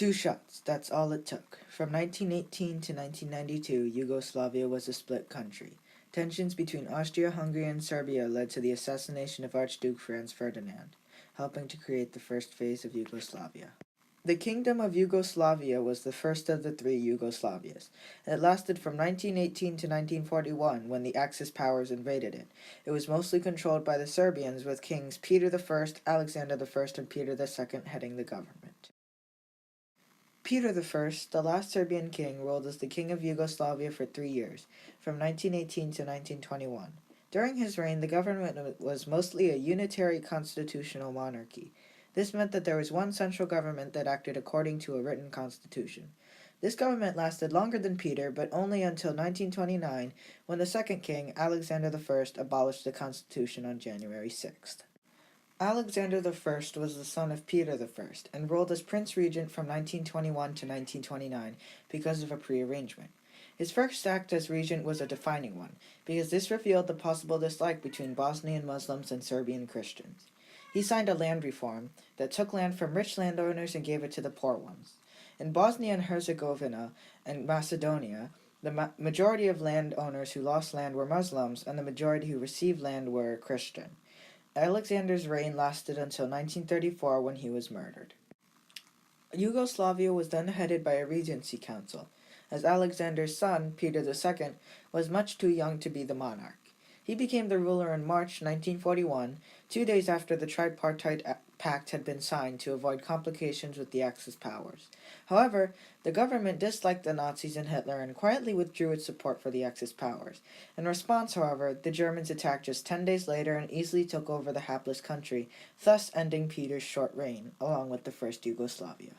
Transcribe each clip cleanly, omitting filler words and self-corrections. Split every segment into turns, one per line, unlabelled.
Two shots, that's all it took. From 1918 to 1992, Yugoslavia was a split country. Tensions between Austria-Hungary and Serbia led to the assassination of Archduke Franz Ferdinand, helping to create the first phase of Yugoslavia. The Kingdom of Yugoslavia was the first of the three Yugoslavias. It lasted from 1918 to 1941, when the Axis powers invaded it. It was mostly controlled by the Serbians, with kings Peter I, Alexander I, and Peter II heading the government. Peter I, the last Serbian king, ruled as the King of Yugoslavia for 3 years, from 1918 to 1921. During his reign, the government was mostly a unitary constitutional monarchy. This meant that there was one central government that acted according to a written constitution. This government lasted longer than Peter, but only until 1929, when the second king, Alexander I, abolished the constitution on January 6th. Alexander I was the son of Peter I, and ruled as Prince Regent from 1921 to 1929 because of a prearrangement. His first act as regent was a defining one, because this revealed the possible dislike between Bosnian Muslims and Serbian Christians. He signed a land reform that took land from rich landowners and gave it to the poor ones. In Bosnia and Herzegovina and Macedonia, the majority of landowners who lost land were Muslims, and the majority who received land were Christian. Alexander's reign lasted until 1934, when he was murdered. Yugoslavia was then headed by a regency council, as Alexander's son, Peter II, was much too young to be the monarch. He became the ruler in March 1941, 2 days after the tripartite pact had been signed to avoid complications with the Axis powers. However, the government disliked the Nazis and Hitler and quietly withdrew its support for the Axis powers. In response, however, the Germans attacked just 10 days later and easily took over the hapless country, thus ending Peter's short reign, along with the first Yugoslavia.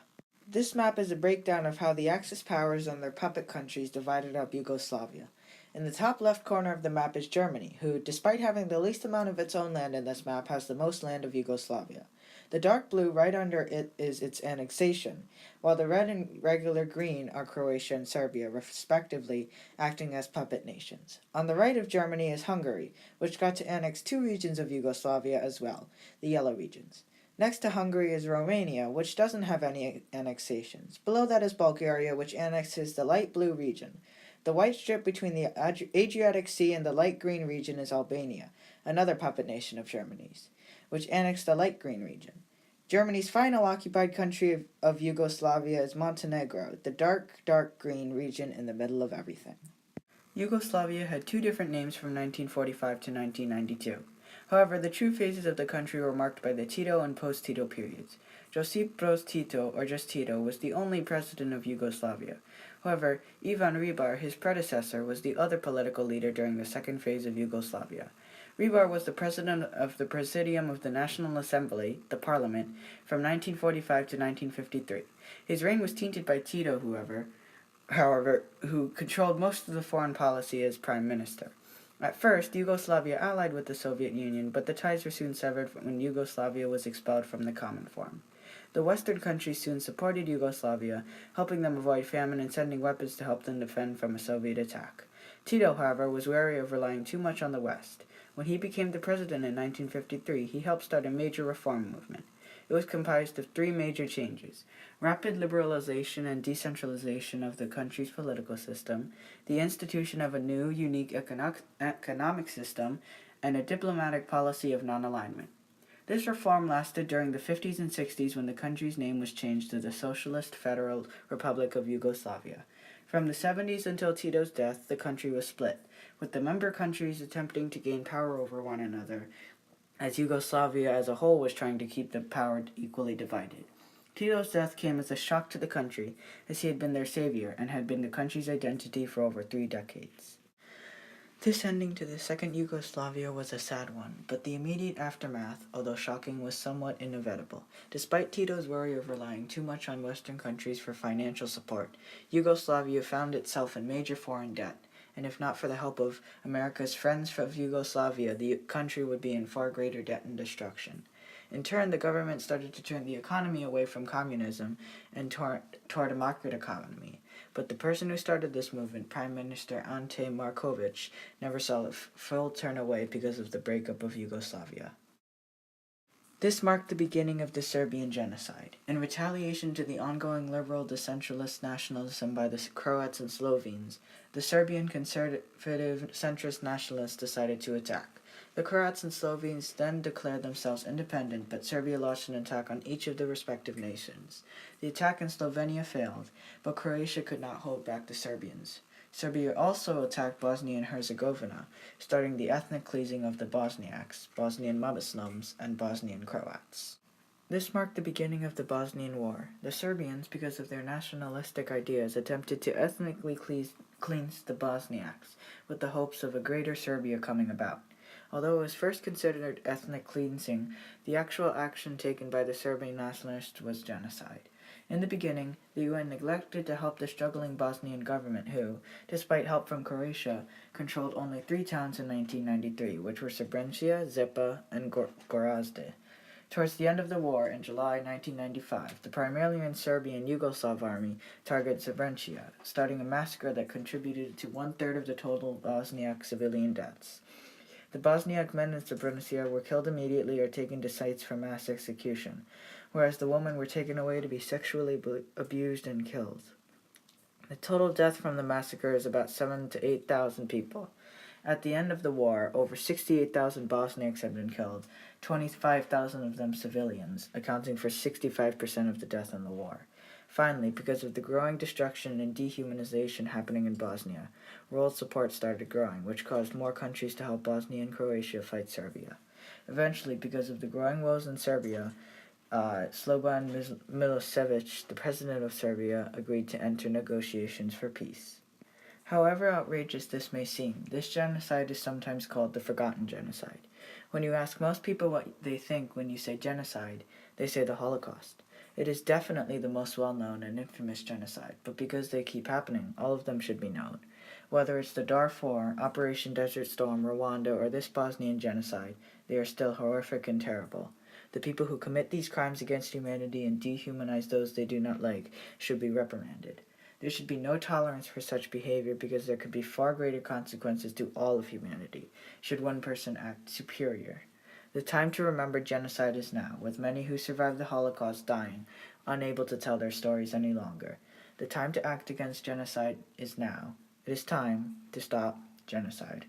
This map is a breakdown of how the Axis powers and their puppet countries divided up Yugoslavia. In the top left corner of the map is Germany, who, despite having the least amount of its own land in this map, has the most land of Yugoslavia. The dark blue right under it is its annexation, while the red and regular green are Croatia and Serbia, respectively, acting as puppet nations. On the right of Germany is Hungary, which got to annex 2 regions of Yugoslavia as well, the yellow regions. Next to Hungary is Romania, which doesn't have any annexations. Below that is Bulgaria, which annexes the light blue region. The white strip between the Adriatic Sea and the light green region is Albania, another puppet nation of Germany's, which annexed the light green region. Germany's final occupied country of Yugoslavia is Montenegro, the dark green region in the middle of everything. Yugoslavia had 2 different names from 1945 to 1992. However, the true phases of the country were marked by the Tito and post-Tito periods. Josip Broz Tito, or just Tito, was the only president of Yugoslavia. However, Ivan Ribar, his predecessor, was the other political leader during the second phase of Yugoslavia. Ribar was the president of the Presidium of the National Assembly, the parliament, from 1945 to 1953. His reign was tainted by Tito, however, who controlled most of the foreign policy as prime minister. At first, Yugoslavia allied with the Soviet Union, but the ties were soon severed when Yugoslavia was expelled from the Common Forum. The Western countries soon supported Yugoslavia, helping them avoid famine and sending weapons to help them defend from a Soviet attack. Tito, however, was wary of relying too much on the West. When he became the president in 1953, he helped start a major reform movement. It was comprised of 3 major changes: rapid liberalization and decentralization of the country's political system, the institution of a new, unique economic system, and a diplomatic policy of non-alignment. This reform lasted during the 50s and 60s, when the country's name was changed to the Socialist Federal Republic of Yugoslavia. From the 70s until Tito's death, the country was split, with the member countries attempting to gain power over one another, as Yugoslavia as a whole was trying to keep the power equally divided. Tito's death came as a shock to the country, as he had been their savior and had been the country's identity for over 3 decades. This ending to the second Yugoslavia was a sad one, but the immediate aftermath, although shocking, was somewhat inevitable. Despite Tito's worry of relying too much on Western countries for financial support, Yugoslavia found itself in major foreign debt, and if not for the help of America's friends of Yugoslavia, the country would be in far greater debt and destruction. In turn, the government started to turn the economy away from communism and toward a market economy. But the person who started this movement, Prime Minister Ante Markovic, never saw a full turn away because of the breakup of Yugoslavia. This marked the beginning of the Serbian genocide. In retaliation to the ongoing liberal decentralist nationalism by the Croats and Slovenes, the Serbian conservative centrist nationalists decided to attack. The Croats and Slovenes then declared themselves independent, but Serbia launched an attack on each of the respective nations. The attack in Slovenia failed, but Croatia could not hold back the Serbians. Serbia also attacked Bosnia and Herzegovina, starting the ethnic cleansing of the Bosniaks, Bosnian Muslims, and Bosnian Croats. This marked the beginning of the Bosnian War. The Serbians, because of their nationalistic ideas, attempted to ethnically cleanse the Bosniaks, with the hopes of a greater Serbia coming about. Although it was first considered ethnic cleansing, the actual action taken by the Serbian nationalists was genocide. In the beginning, the UN neglected to help the struggling Bosnian government who, despite help from Croatia, controlled only 3 towns in 1993, which were Srebrenica, Zepa, and Gorazde. Towards the end of the war, in July 1995, the primarily Serbian Yugoslav army targeted Srebrenica, starting a massacre that contributed to 1/3 of the total Bosniak civilian deaths. The Bosniak men in Srebrenica were killed immediately or taken to sites for mass execution, whereas the women were taken away to be sexually abused and killed. The total death from the massacre is about 7,000 to 8,000 people. At the end of the war, over 68,000 Bosniaks had been killed, 25,000 of them civilians, accounting for 65% of the death in the war. Finally, because of the growing destruction and dehumanization happening in Bosnia, world support started growing, which caused more countries to help Bosnia and Croatia fight Serbia. Eventually, because of the growing woes in Serbia, Slobodan Milosevic, the president of Serbia, agreed to enter negotiations for peace. However outrageous this may seem, this genocide is sometimes called the forgotten genocide. When you ask most people what they think when you say genocide, they say the Holocaust. It is definitely the most well-known and infamous genocide, but because they keep happening, all of them should be known. Whether it's the Darfur, Operation Desert Storm, Rwanda, or this Bosnian genocide, they are still horrific and terrible. The people who commit these crimes against humanity and dehumanize those they do not like should be reprimanded. There should be no tolerance for such behavior because there could be far greater consequences to all of humanity should one person act superior. The time to remember genocide is now, with many who survived the Holocaust dying, unable to tell their stories any longer. The time to act against genocide is now. It is time to stop genocide.